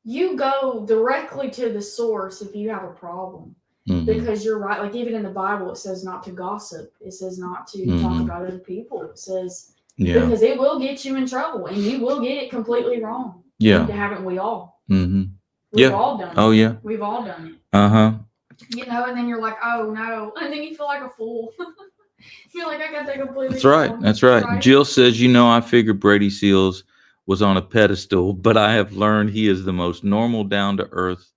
You go directly to the source if you have a problem. Mm-hmm. Because you're right. Like even in the Bible, it says not to gossip. It says not to talk about other people. It says because it will get you in trouble and you will get it completely wrong. Yeah. Haven't we all? Mm-hmm. We've all done it. Oh yeah. We've all done it. Uh-huh. You know, and then you're like, oh no. And then you feel like a fool. You're like, I got that completely That's right. wrong. That's right. Jill says, I figured Brady Seals was on a pedestal, but I have learned he is the most normal, down-to-earth,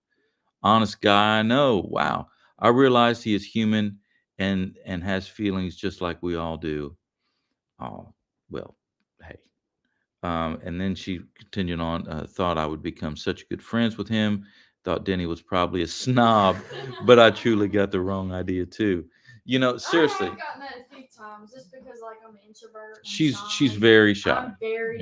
honest guy I know. Wow. I realized he is human and has feelings just like we all do. Oh, well, hey. And then she continued on, thought I would become such good friends with him. Thought Denny was probably a snob, but I truly got the wrong idea too. Seriously. I've gotten that a few times just because, like, I'm an introvert. She's very shy. I'm very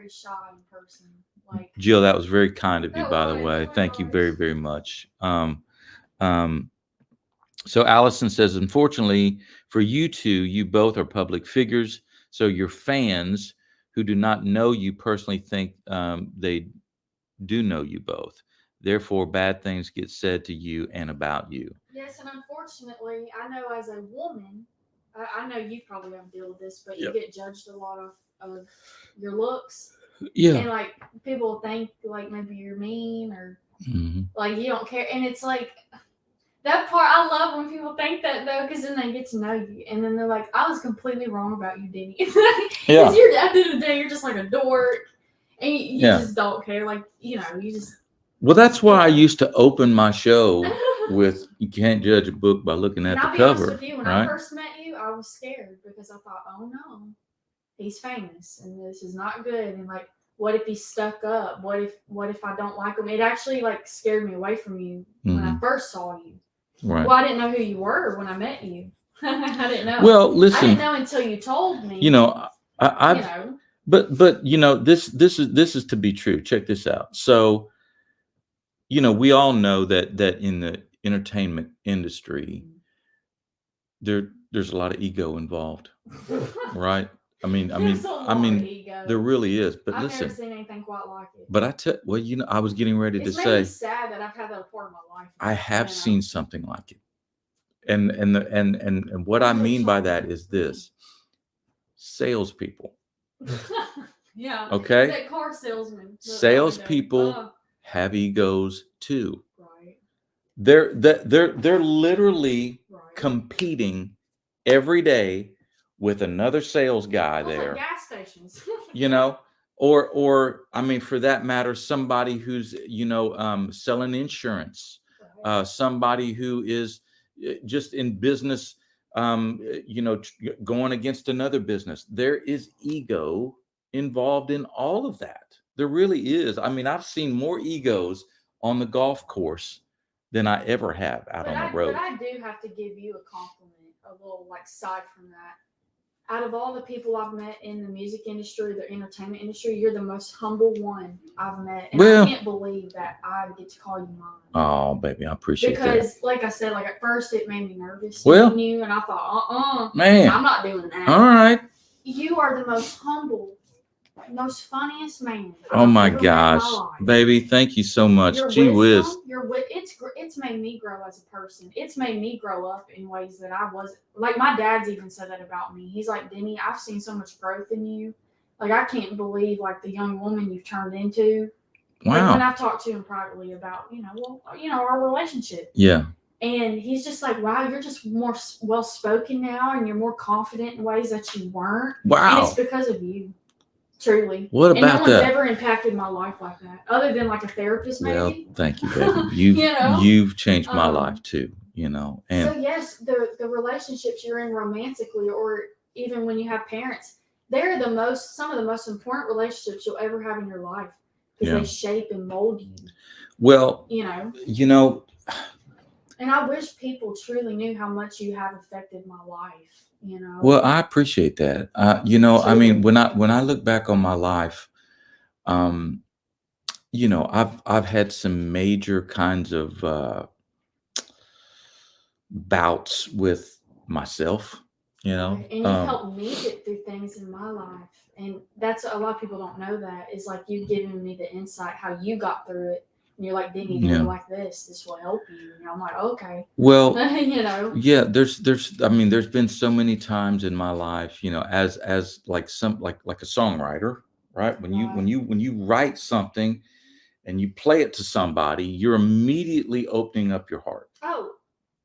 shy in person. Like Jill, that was very kind of you, by the way. Thank you very, very much. So Allison says, unfortunately for you two, you both are public figures, so your fans who do not know you personally think they do know you both. Therefore, bad things get said to you and about you. Yes, and unfortunately, I know as a woman, I know you probably don't deal with this, but you get judged a lot of your looks. Yeah. And like people think like maybe you're mean or like you don't care. And it's like that part, I love when people think that though, because then they get to know you. And then they're like, I was completely wrong about you, Denny. Because you're at the end of the day, you're just like a dork. And you just don't care. Like, you just. Well, that's why I used to open my show with, you can't judge a book by looking at the cover. I'll be honest with you, when I first met you, I was scared because I thought, oh no, he's famous and this is not good. And like, what if he's stuck up? What if I don't like him? It actually like scared me away from you when I first saw you. Right. Well, I didn't know who you were when I met you. I didn't know. Well, listen. I didn't know until you told me. But this is to be true. Check this out. So, we all know that in the entertainment industry, there's a lot of ego involved, right? I mean, there really is. But listen, I've never seen anything quite like it. But I was getting ready to say. It's sad that I've had that part of my life. I have seen something like it, and what I mean by that is this: salespeople. Yeah. Okay. That car salesman. Salespeople have egos too. Right. They're literally competing every day with another sales guy there. Like gas stations. Or I mean, for that matter, somebody who's selling insurance, somebody who is just in business going against another business. There is ego involved in all of that. There really is. I mean, I've seen more egos on the golf course than I ever have out on the road. But I do have to give you a compliment, a little like side from that. Out of all the people I've met in the music industry, the entertainment industry, you're the most humble one I've met. And Well, I can't believe that I get to call you mine. Oh, baby, I appreciate that. Because, like I said, like at first it made me nervous Well, meeting you, and I thought, man, I'm not doing that. all right. You are the most humble, most funniest man. Oh my I've ever met in gosh, life. baby, thank you so much. Your Gee whiz. wisdom, it's made me grow as a person. It's made me grow up in ways that I wasn't. Like my dad's even said that about me. He's like, Denny, I've seen so much growth in you. Like I can't believe like the young woman you've turned into. Like Wow. when I've talked to him privately about, our relationship. Yeah. And he's just like, wow, you're just more well spoken now, and you're more confident in ways that you weren't. And Wow. it's because of you. Truly. What And no about one's that? ever impacted my life like that, other than like a therapist, maybe. Well, thank you, baby. You've you've changed my life too. And so yes, the relationships you're in romantically, or even when you have parents, they're some of the most important relationships you'll ever have in your life, because they shape and mold you. Well, and I wish people truly knew how much you have affected my life. Well, I appreciate that. I mean, when I look back on my life, I've had some major kinds of bouts with myself. And you've helped me get through things in my life, and that's a lot of people don't know that is like you've given me the insight how you got through it. And you're like, Denny, do it like this. This will help you. And I'm like, okay. Well, yeah. There's been so many times in my life, as like like a songwriter, right? When you write something and you play it to somebody, you're immediately opening up your heart. Oh,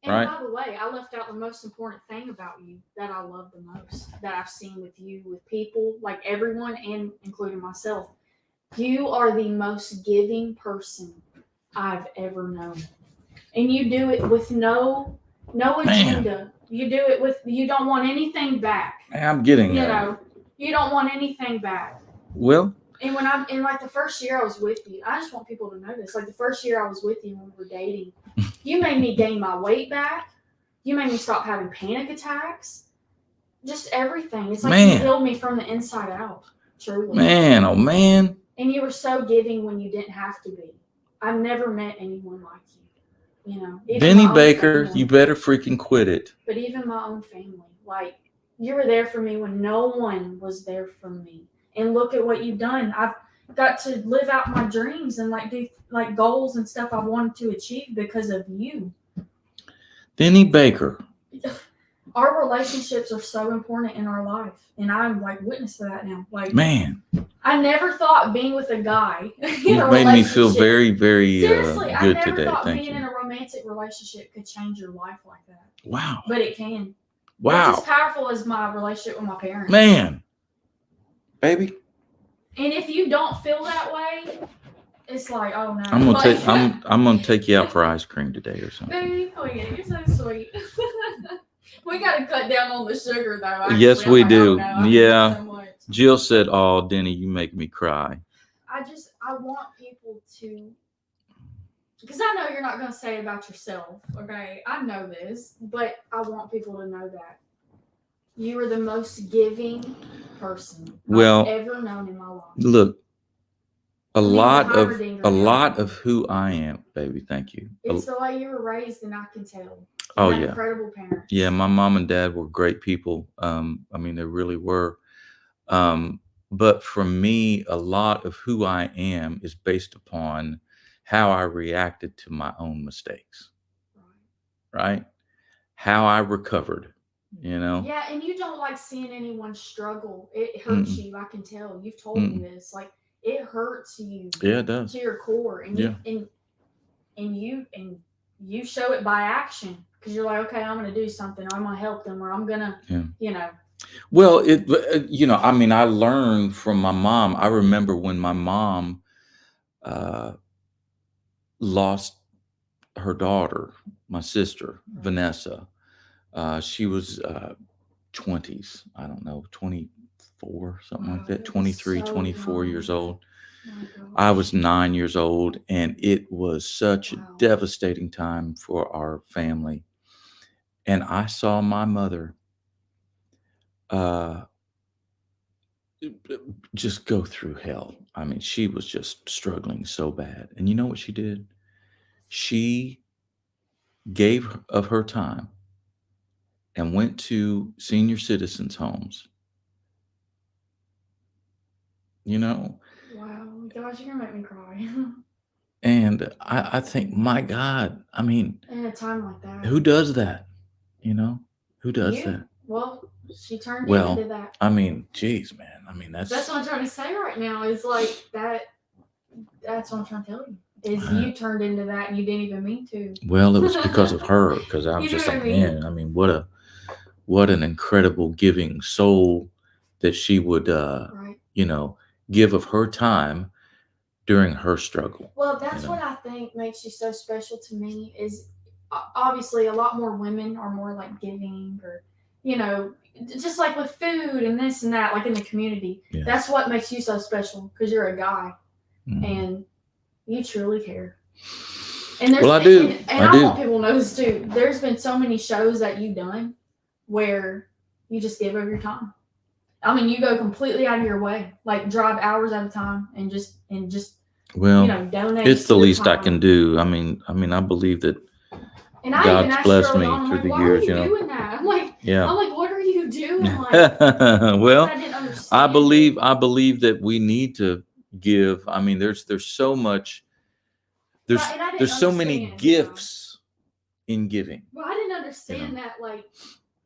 and by the way, I left out the most important thing about you that I love the most that I've seen with you, with people, like everyone, and including myself. You are the most giving person I've ever known. And you do it with no agenda. Man. You do it with, you don't want anything back. I'm getting that. You don't want anything back. Well. And in like the first year I was with you, I just want people to know this. Like the first year I was with you when we were dating, you made me gain my weight back. You made me stop having panic attacks. Just everything. It's like you healed me from the inside out. Truly. Man, oh man. And you were so giving when you didn't have to be. I've never met anyone like you. Denny Baker, family, you better freaking quit it. But even my own family, like you were there for me when no one was there for me. And look at what you've done. I've got to live out my dreams and like do like goals and stuff I wanted to achieve because of you. Denny Baker. Our relationships are so important in our life, and I'm like witness to that now. Like, man, I never thought being with a guy. You made me feel very, very seriously. Good I never today. thought Thank being you. in a romantic relationship could change your life like that. Wow, but it can. Wow, it's as powerful as my relationship with my parents. Man, baby. And if you don't feel that way, it's like, oh no. I'm gonna take you out for ice cream today or something. Baby, oh yeah, you're so sweet. We gotta cut down on the sugar though. Actually. Yes, we do. Yeah. So Jill said, "Oh, Denny, you make me cry." I want people to, because I know you're not gonna say it about yourself. Okay, I know this, but I want people to know that you are the most giving person I've ever known in my life. Look, a lot of who I am, baby. Thank you. It's the way you were raised, and I can tell. Oh yeah, incredible parents. Yeah, my mom and dad were great people. I mean, they really were. But for me, a lot of who I am is based upon how I reacted to my own mistakes. Right? How I recovered. Yeah, and you don't like seeing anyone struggle. It hurts you. I can tell. You've told me this. Like it hurts you. Yeah, it does. To your core, and you show it by action. Because you're like, okay, I'm going to do something. Or I'm going to help them, or I'm going to, Well, I mean, I learned from my mom. I remember when my mom lost her daughter, my sister, Vanessa. She was 20s, I don't know, 24, something like Wow, that, that is 23, so 24 years young. old. My I gosh. was 9 years old, and it was such a Wow. devastating time for our family. And I saw my mother uh, just go through hell. I mean, she was just struggling so bad. And you know what she did? She gave of her time and went to senior citizens' homes, you know? Wow. Gosh, you're gonna make me cry. And I think, my God, I mean, In a time like that. who does that? You know, who does You? that? Well, she turned into Well, that. I mean, geez, man. I mean, That's that's what I'm trying to say right now. Is like that. That's what I'm trying to tell you. Is you turned into that and you didn't even mean to. well, it was because of her. Because I You was know just what I like, mean? man, I mean, what an incredible giving soul that she would, Right. you know, give of her time during her struggle. Well, You that's know, what I think makes you so special to me. Is obviously a lot more women are more like giving, or you know, just like with food and this and that, like in the community. yeah. That's what makes you so special because you're a guy Mhm. and you truly care. And there's Well, I do. and I I want do. people to know this too. There's been so many shows that you've done where you just give of your time. I mean, you go completely out of your way, like drive hours at a time, and just Well, donate. it's the your least I time. can do. I believe that And I even God's asked blessed early me on, I'm through like, the why are years. you You know, doing that? yeah. What are you doing? Like, 'cause Well, I didn't I understand. believe that we need to give. I mean, there's so much. Right, and I didn't There's so many understand, gifts in giving. Well, I didn't You understand know, that, like,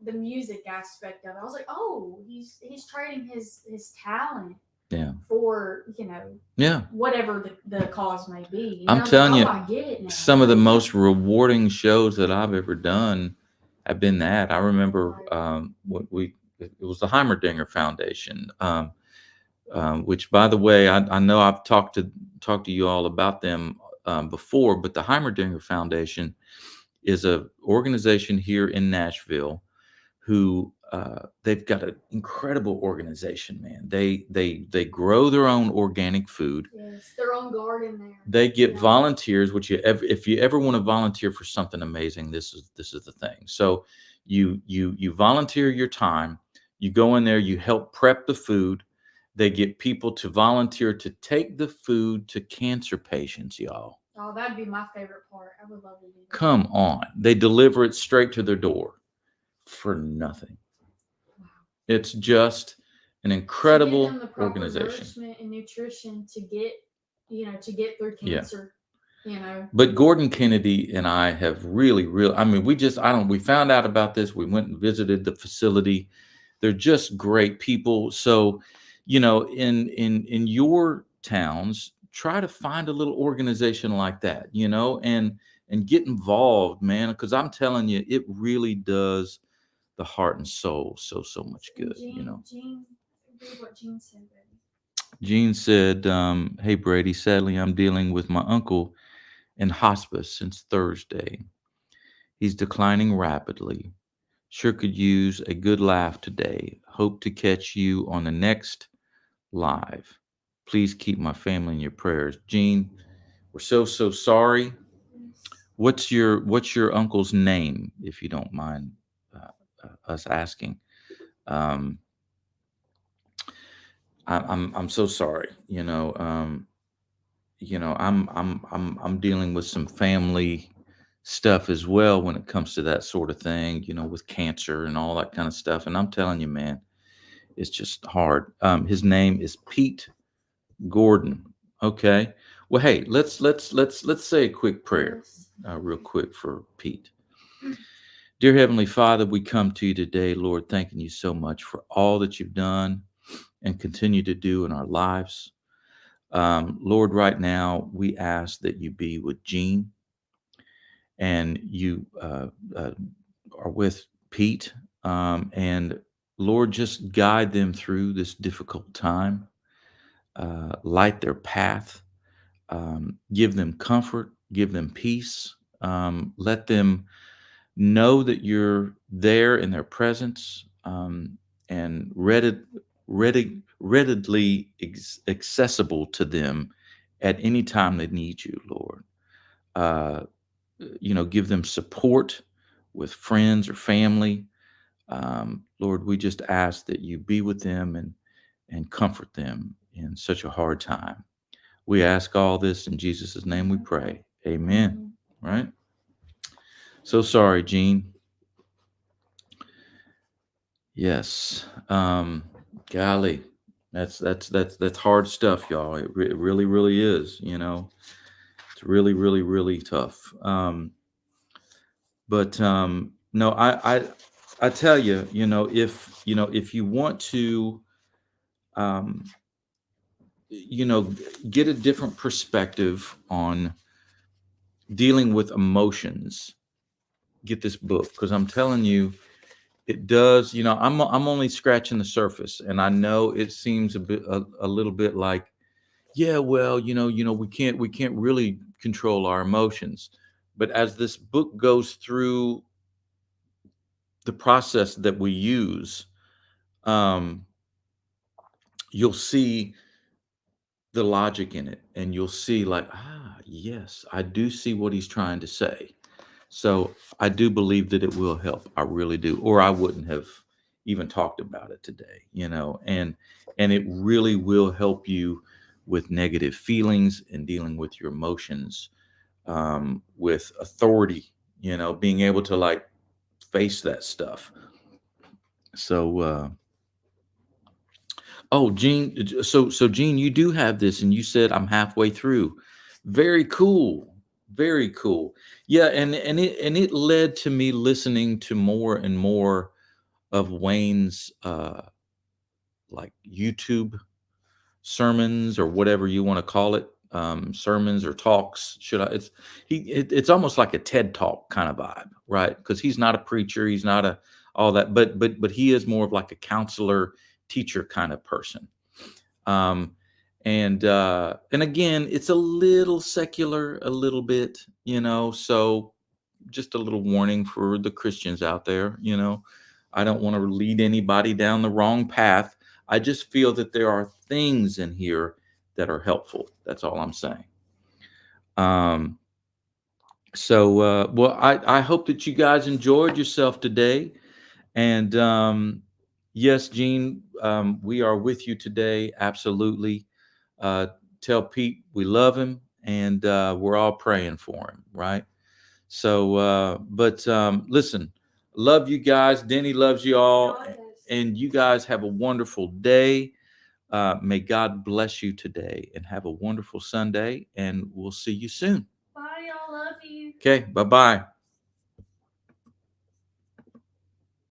the music aspect of it. I was like, oh, he's trading his talent yeah, for yeah. whatever the cause may be. I'm I was like, telling oh, you, I get it now. some of the Like, most rewarding shows that I've ever done have been that. I remember right, what we it was the Heimerdinger Foundation, which, by the way, I know I've talked to you all about them before, but the Heimerdinger Foundation is a organization here in Nashville who they've got an incredible organization, man. They grow their own organic food. yes, their own garden there. They get Yeah. volunteers, which if you ever want to volunteer for something amazing, this is the thing. So you volunteer your time, you go in there, you help prep the food. They get people to volunteer to take the food to cancer patients, y'all. Oh, that'd be my favorite part. I would love to do that. Come on. They deliver it straight to their door for nothing. Wow. It's just an To give incredible them the proper organization. nourishment and nutrition to get through Yeah. cancer. But Gordon Kennedy and I have I mean, we found out about this. We went and visited the facility. They're just great people. So, in your towns, try to find a little organization like that, and get involved, man, because I'm telling you, it really does the heart and soul so much good, Gene, read what Gene said. Baby. Gene said, hey, Brady, sadly, I'm dealing with my uncle in hospice since Thursday. He's declining rapidly. Sure could use a good laugh today. Hope to catch you on the next live. Please keep my family in your prayers. Gene, we're so sorry. Yes. What's your uncle's name, if you don't mind us asking? Um, I'm so sorry. I'm dealing with some family stuff as well when it comes to that sort of thing, with cancer and all that kind of stuff. And I'm telling you, man, it's just hard. His name is Pete Gordon. Okay. Well, hey, let's say a quick prayer, Yes. real quick for Pete. Dear Heavenly Father, we come to you today, Lord, thanking you so much for all that you've done and continue to do in our lives. Lord, right now, we ask that you be with Gene and you are with Pete. And Lord, just guide them through this difficult time, light their path, give them comfort, give them peace, let them know that you're there in their presence, and readily accessible to them at any time they need you, Lord. Uh, give them support with friends or family. Lord, we just ask that you be with them and comfort them in such a hard time. We ask all this in Jesus' name we pray. Amen. Right? So sorry, Gene. Yes. Golly. That's hard stuff, y'all. It really, really is, It's really, really, really tough. But no, I tell you, if you want to um you know get a different perspective on dealing with emotions, get this book, because I'm telling you, it does. I'm only scratching the surface, and I know it seems a little bit like, yeah, well, we can't really control our emotions. But as this book goes through the process that we use, um you'll see the logic in it, and you'll see, like, yes, I do see what he's trying to say. So I do believe that it will help. I really do. Or I wouldn't have even talked about it today, and it really will help you with negative feelings and dealing with your emotions, with authority, being able to, like, face that stuff. So oh, Gene, so Gene, you do have this, and you said I'm halfway through. Very cool. Very cool. Yeah, and it led to me listening to more and more of Wayne's like YouTube sermons, or whatever you want to call it, sermons or talks. It's almost like a TED talk kind of vibe, right? Because he's not a preacher, he's not a all that, but he is more of like a counselor, teacher kind of person. um and again, it's a little secular, a little bit, so just a little warning for the Christians out there. I don't want to lead anybody down the wrong path. I just feel that there are things in here that are helpful. That's all I'm saying. um well, I hope that you guys enjoyed yourself today. And yes, Gene, we are with you today. Absolutely. Uh, Tell Pete we love him, and we're all praying for him, right? So, but listen, love you guys. Denny loves you all. And you guys have a wonderful day. May God bless you today, and have a wonderful Sunday. And we'll see you soon. Bye, y'all. Love you. Okay. Bye bye.